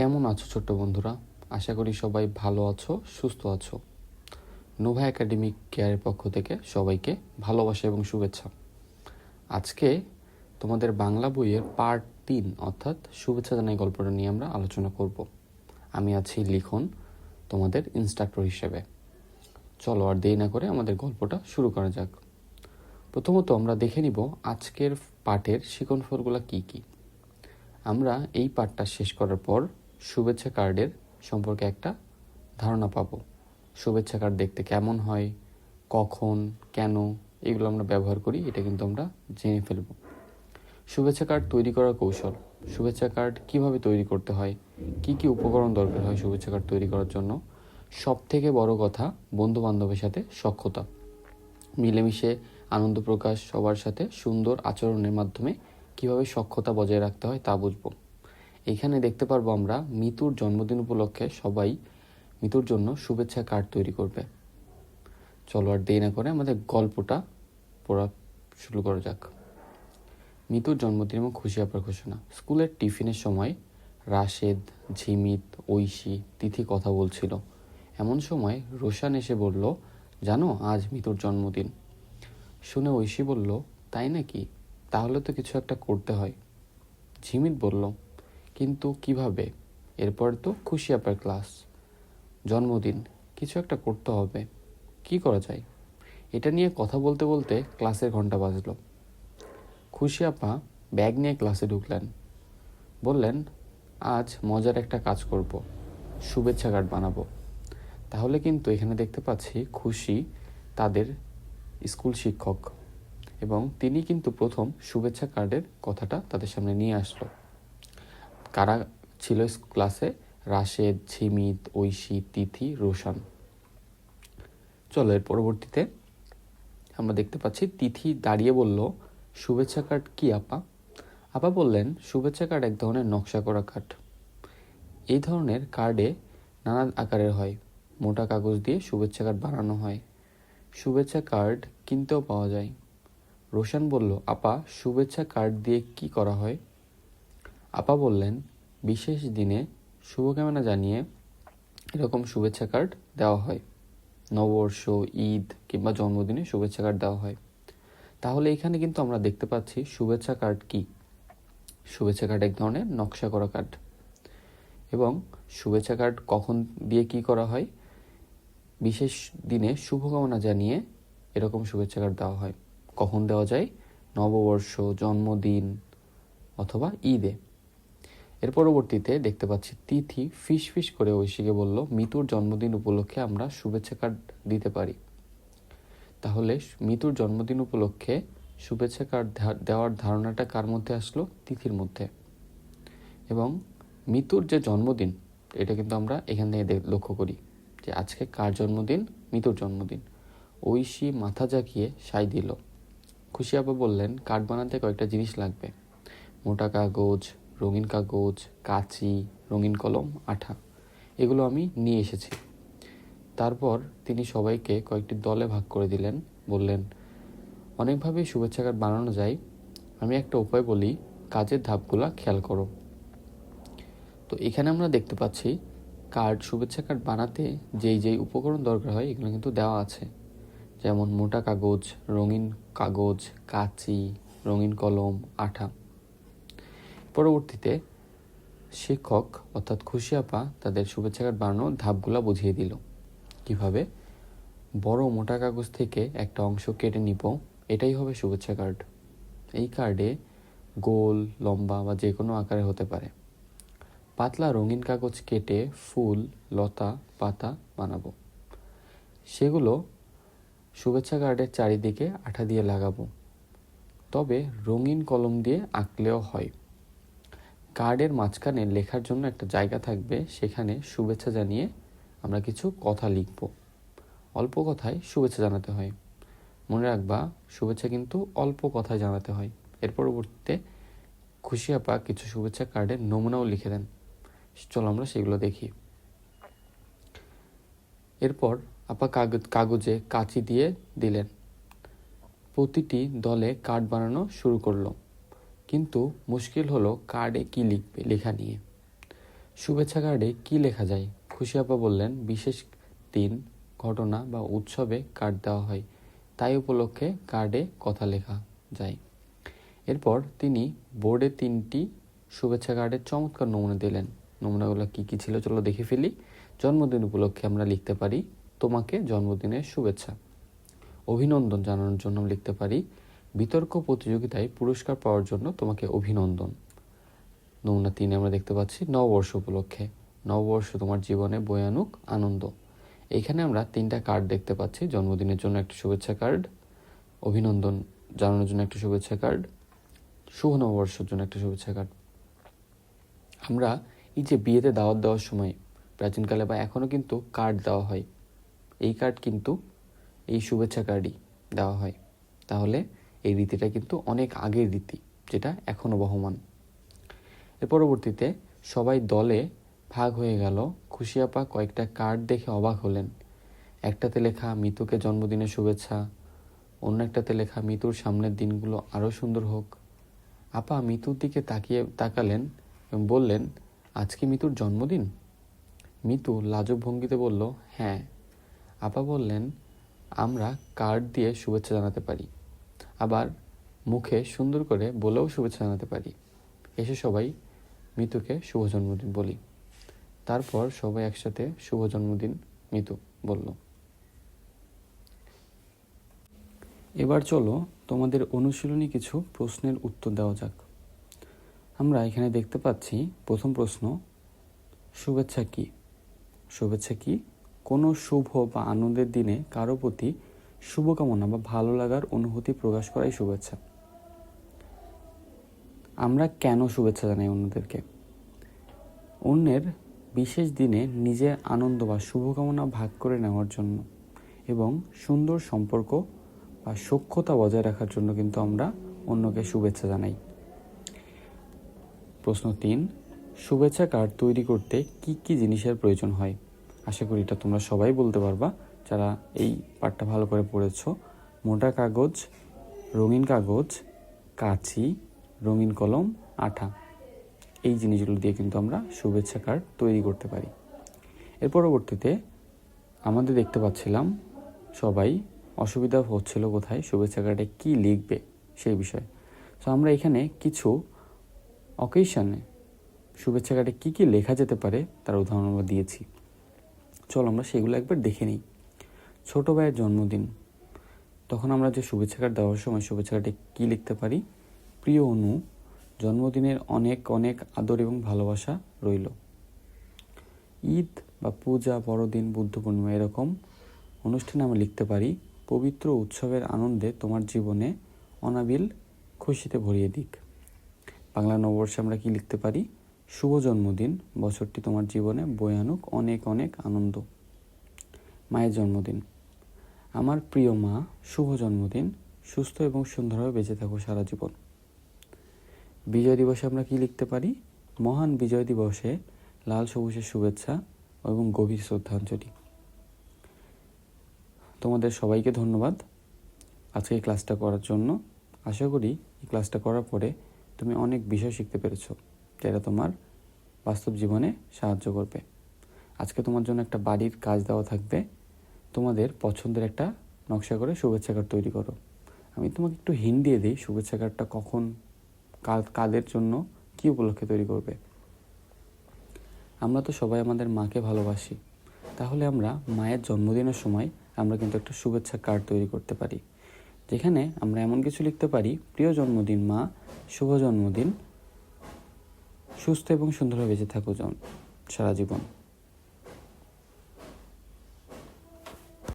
কেমন আছো ছোট্ট বন্ধুরা? আশা করি সবাই ভালো আছো, সুস্থ আছো। নোভা একাডেমিক কেয়ারের পক্ষ থেকে সবাইকে ভালোবাসা এবং শুভেচ্ছা। আজকে তোমাদের বাংলা বইয়ের পার্ট 3 অর্থাৎ শুভেচ্ছা জানাই গল্পটা নিয়ে আমরা আলোচনা করব। আমি আছি লিখন, তোমাদের ইনস্ট্রাক্টর হিসেবে। চলো আর দেরি না করে আমাদের গল্পটা শুরু করা যাক। প্রথমত আমরা দেখে নিব আজকের পাঠের শিকনফলগুলো কি কি। আমরা এই পাঠটা শেষ করার পর শুভেচ্ছা কার্ডের সম্পর্কে একটা ধারণা পাবো। শুভেচ্ছা কার্ড দেখতে কেমন হয়, কখন, কেন এগুলো আমরা ব্যবহার করি, এটা কিন্তু আমরা জেনে ফেলব। শুভেচ্ছা কার্ড তৈরি করার কৌশল, শুভেচ্ছা কার্ড কিভাবে তৈরি করতে হয়, কি কি উপকরণ দরকার হয় শুভেচ্ছা কার্ড তৈরি করার জন্য, সব থেকে বড় কথা বন্ধু বান্ধবের সাথে সখ্যতা, মিলেমিশে আনন্দ প্রকাশ, সবার সাথে সুন্দর আচরণের মাধ্যমে কিভাবে সখ্যতা বজায় রাখতে হয় তা বুঝবো। এখানে দেখতে পারবো আমরা মিতুর জন্মদিন উপলক্ষে সবাই মিতুর জন্য শুভেচ্ছা কার্ড তৈরি করবে। চলো আর দেরি না করে আমাদের গল্পটা পড়া শুরু করা যাক। মিতুর জন্মদিন এবং খুশি আপার ঘোষণা। স্কুলের টিফিনের সময় রাশেদ, ঝিমিত, ঐশী, তিথি কথা বলছিল। এমন সময় রোশান এসে বলল, জানো আজ মিতুর জন্মদিন। শুনে ঐশী বলল, তাই নাকি? তাহলে তো কিছু একটা করতে হয়। ঝিমিত বলল, কিন্তু কিভাবে? এরপর তো খুশি আপার ক্লাস, জন্মদিন, কিছু একটা করতে হবে। কি করা যায়? এটা নিয়ে কথা বলতে বলতে ক্লাসের ঘন্টা বাজলো। খুশি আপা ব্যাগ নিয়ে ক্লাসে ঢুকলেন। বললেন, আজ মজার একটা কাজ করব, শুভেচ্ছা কার্ড বানাবো। তাহলে কিন্তু এখানে দেখতে পাচ্ছি খুশি তাদের স্কুল শিক্ষক, এবং তিনি কিন্তু প্রথম শুভেচ্ছা কার্ডের কথাটা তাদের সামনে নিয়ে আসলো। কারা ছিল ক্লাসে? রাশেদ, ঝিমিত, ঐশী, তিথি, রোশান। চলো এর পরবর্তীতে আমরা দেখতে পাচ্ছি তিথি দাঁড়িয়ে বলল, শুভেচ্ছা কার্ড কি আপা? আপা বললেন, শুভেচ্ছা কার্ড এক ধরনের নকশা করা কার্ড। এই ধরনের কার্ডে নানা আকারের হয়। মোটা কাগজ দিয়ে শুভেচ্ছা কার্ড বানানো হয়। শুভেচ্ছা কার্ড কিনতেও পাওয়া যায়। রোশান বলল, আপা শুভেচ্ছা কার্ড দিয়ে কি করা হয়? আপা বললেন, বিশেষ দিনে শুভকামনা জানিয়ে এরকম শুভেচ্ছা কার্ড দেওয়া হয়। নববর্ষ, ঈদ কিংবা জন্মদিনে শুভেচ্ছা কার্ড দেওয়া হয়। তাহলে এখানে কিন্তু আমরা দেখতে পাচ্ছি শুভেচ্ছা কার্ড কি। শুভেচ্ছা কার্ড এক ধরনের নকশা করা কার্ড। এবং শুভেচ্ছা কার্ড কখন দিয়ে কি করা হয়? বিশেষ দিনে শুভকামনা জানিয়ে এরকম শুভেচ্ছা কার্ড দেওয়া হয়। কখন দেওয়া যায়? নববর্ষ, জন্মদিন অথবা ঈদে। এর পরবর্তীতে দেখতে পাচ্ছি তিথি ফিস ফিস করে ঐশীকে বলল, মিতুর জন্মদিন উপলক্ষে আমরা শুভেচ্ছা কার্ড দিতে পারি। তাহলে মিতুর জন্মদিন উপলক্ষে শুভেচ্ছা কার্ড দেওয়ার ধারণাটা কার মধ্যে আসলো? তিথির মধ্যে। এবং মিতুর যে জন্মদিন, এটা কিন্তু আমরা এখান থেকে লক্ষ্য করি যে আজকে কার জন্মদিন? মিতুর জন্মদিন। ঐশী মাথা জাকিয়ে সায় দিল। খুশি আপা বললেন, কার্ড বানাতে কয়েকটা জিনিস লাগবে। মোটা কাগজ, রঙিন কাগজ, কাঁচি, রঙিন কলম, আঠা, এগুলো আমি নিয়ে এসেছি। তারপর তিনি সবাইকে কয়েকটি দলে ভাগ করে দিলেন। বললেন, অনেকভাবেই শুভেচ্ছা কার্ড বানানো যায়, আমি একটা উপায় বলি, কাজের ধাপগুলা খেয়াল করো। তো এখানে আমরা দেখতে পাচ্ছি কার্ড, শুভেচ্ছা কার্ড বানাতে যেই উপকরণ দরকার হয় এগুলো কিন্তু দেওয়া আছে। যেমন মোটা কাগজ, রঙিন কাগজ, কাঁচি, রঙিন কলম, আঠা। পরবর্তীতে শিক্ষক অর্থাৎ খুশি আপা তাদের শুভেচ্ছা কার্ড বানানোর ধাপগুলা বুঝিয়ে দিল। কিভাবে? বড় মোটা কাগজ থেকে একটা অংশ কেটে নিব, এটাই হবে শুভেচ্ছা কার্ড। এই কার্ডে গোল, লম্বা বা যে কোনো আকারে হতে পারে। পাতলা রঙিন কাগজ কেটে ফুল, লতা, পাতা বানাবো। সেগুলো শুভেচ্ছা কার্ডের চারিদিকে আঠা দিয়ে লাগাবো। তবে রঙিন কলম দিয়ে আঁকলেও হয়। কার্ডের মাঝখানে লেখার জন্য একটা জায়গা থাকবে, সেখানে শুভেচ্ছা জানিয়ে আমরা কিছু কথা লিখব। অল্প কথায় শুভেচ্ছা জানাতে হয়। মনে রাখবা, শুভেচ্ছা কিন্তু অল্প কথায় জানাতে হয়। এর পরবর্তীতে খুশি আপা কিছু শুভেচ্ছা কার্ডের নমুনাও লিখে দেন। চলো আমরা সেগুলো দেখি। এরপর আপা কাগজে কাঁচি দিয়ে দিলেন। প্রতিটি দলে কার্ড বানানো শুরু করলো। কিন্তু মুশকিল হলো কার্ডে কি লিখবে, লেখা নিয়ে। শুভেচ্ছা কার্ডে কি লেখা যায়? খুশি আপা বললেন, বিশেষ দিন, ঘটনা বা উৎসবে কার্ড দেওয়া হয়, তাই উপলক্ষে কার্ডে কথা লেখা যায়। এরপর তিনি বোর্ডে 3টি শুভেচ্ছা কার্ডের চমৎকার নমুনা দিলেন। নমুনাগুলো কি কি ছিল চলো দেখে ফেলি। জন্মদিন উপলক্ষে আমরা লিখতে পারি, তোমাকে জন্মদিনের শুভেচ্ছা। অভিনন্দন জানানোর জন্য লিখতে পারি, বিতর্ক প্রতিযোগিতায় পুরস্কার পাওয়ার জন্য তোমাকে অভিনন্দন। নমুনা 3 আমরা দেখতে পাচ্ছি, নববর্ষ উপলক্ষে, নববর্ষ তোমার জীবনে বয়ে আনুক আনন্দ। এইখানে আমরা 3টা কার্ড দেখতে পাচ্ছি, জন্মদিনের জন্য একটা শুভেচ্ছা কার্ড, অভিনন্দন জানানোর জন্য একটা শুভেচ্ছা কার্ড, শুভ নববর্ষের জন্য একটা শুভেচ্ছা কার্ড। আমরা এই যে বিয়েতে দাওয়াত দেওয়ার সময় প্রাচীনকালে বা এখনও কিন্তু কার্ড দেওয়া হয়, এই কার্ড কিন্তু এই শুভেচ্ছা কার্ডই দেওয়া হয়। তাহলে এই রীতিটা কিন্তু অনেক আগের রীতি, যেটা এখনও বহমান। এর পরবর্তীতে সবাই দলে ভাগ হয়ে গেল। খুশি আপা কয়েকটা কার্ড দেখে অবাক হলেন। একটাতে লেখা মিতুকে জন্মদিনের শুভেচ্ছা, অন্য একটাতে লেখা মিতুর সামনের দিনগুলো আরও সুন্দর হোক। আপা মিতুর দিকে তাকালেন এবং বললেন, আজকে মিতুর জন্মদিন? মিতু লাজুক ভঙ্গিতে বলল, হ্যাঁ। আপা বললেন, আমরা কার্ড দিয়ে শুভেচ্ছা জানাতে পারি, আবার মুখে সুন্দর করে বলেও শুভেচ্ছা জানাতে পারি। এসে সবাই মিতুকে শুভ জন্মদিন বলি। তারপর সবাই একসাথে শুভ জন্মদিন মিতু বলল। এবার চলো তোমাদের অনুশীলনী কিছু প্রশ্নের উত্তর দেওয়া যাক। আমরা এখানে দেখতে পাচ্ছি প্রথম প্রশ্ন, শুভেচ্ছা কি? শুভেচ্ছা কি? কোনো শুভ বা আনন্দের দিনে কারো প্রতি শুভকামনা বা ভালো লাগার অনুভূতি প্রকাশ করাই শুভেচ্ছা। আমরা কেন শুভেচ্ছা জানাই অন্যদেরকে? অন্যের বিশেষ দিনে নিজের আনন্দ বা শুভকামনা ভাগ করে নেওয়ার জন্য এবং সুন্দর সম্পর্ক বা সখ্যতা বজায় রাখার জন্য কিন্তু আমরা অন্যকে শুভেচ্ছা জানাই। প্রশ্ন 3, শুভেচ্ছা কার্ড তৈরি করতে কি কি জিনিসের প্রয়োজন হয়? আশা করি এটা তোমরা সবাই বলতে পারবা যারা এই পাঠটা ভালো করে পড়েছো। মোটা কাগজ, রঙিন কাগজ, কাঁচি, রঙিন কলম, আঠা, এই জিনিসগুলো দিয়ে কিন্তু আমরা শুভেচ্ছা কার্ড তৈরি করতে পারি। এর পরবর্তীতে আমাদের দেখতে পাচ্ছিলাম সবাই অসুবিধা হচ্ছিল কোথায়, শুভেচ্ছা কার্ডে কী লিখবে সেই বিষয়ে। তো আমরা এখানে কিছু অকেশনে শুভেচ্ছা কার্ডে কী কী লেখা যেতে পারে তার উদাহরণ আমরা দিয়েছি। চলো আমরা সেগুলো একবার দেখে নিই। ছোট ভাইয়ের জন্মদিন, তখন আমরা যে শুভেচ্ছা কার্ড দেওয়ার সময় শুভেচ্ছা কার্ডে কী লিখতে পারি? প্রিয় অনু, জন্মদিনের অনেক অনেক আদর এবং ভালোবাসা রইল। ঈদ বা পূজা, বড়দিন, বুদ্ধ পূর্ণিমা এরকম অনুষ্ঠানে আমরা লিখতে পারি, পবিত্র উৎসবের আনন্দে তোমার জীবনে অনাবিল খুশিতে ভরিয়ে দিক। বাংলা নববর্ষে আমরা কি লিখতে পারি? শুভ জন্মদিন, বছরটি তোমার জীবনে বয়ে আনুক অনেক অনেক আনন্দ। মায়ের জন্মদিন, আমার প্রিয় মা, শুভ জন্মদিন, সুস্থ এবং সুন্দরভাবে বেঁচে থাকো সারা জীবন। বিজয় দিবসে আমরা কি লিখতে পারি? মহান বিজয় দিবসে লাল সবুজের শুভেচ্ছা এবং গভীর শ্রদ্ধাঞ্জলি। তোমাদের সবাইকে ধন্যবাদ আজকে এই ক্লাসটা করার জন্য। আশা করি এই ক্লাসটা করার পরে তুমি অনেক বিষয় শিখতে পেরেছো, যেটা তোমার বাস্তব জীবনে সাহায্য করবে। আজকে তোমার জন্য একটা বাড়ির কাজ দেওয়া থাকবে, তোমাদের পছন্দের একটা নকশা করে শুভেচ্ছা কার্ড তৈরি করো। আমি তোমাকে একটু হিন্ট দিয়ে দিই, শুভেচ্ছা কার্ডটা কখন, কাদের জন্য, কী উপলক্ষে তৈরি করবে। আমরা তো সবাই আমাদের মাকে ভালোবাসি, তাহলে আমরা মায়ের জন্মদিনের সময় আমরা কিন্তু একটা শুভেচ্ছা কার্ড তৈরি করতে পারি, যেখানে আমরা এমন কিছু লিখতে পারি, প্রিয় জন্মদিন মা, শুভ জন্মদিন, সুস্থ এবং সুন্দরভাবে বেঁচে থাকো সারা জীবন।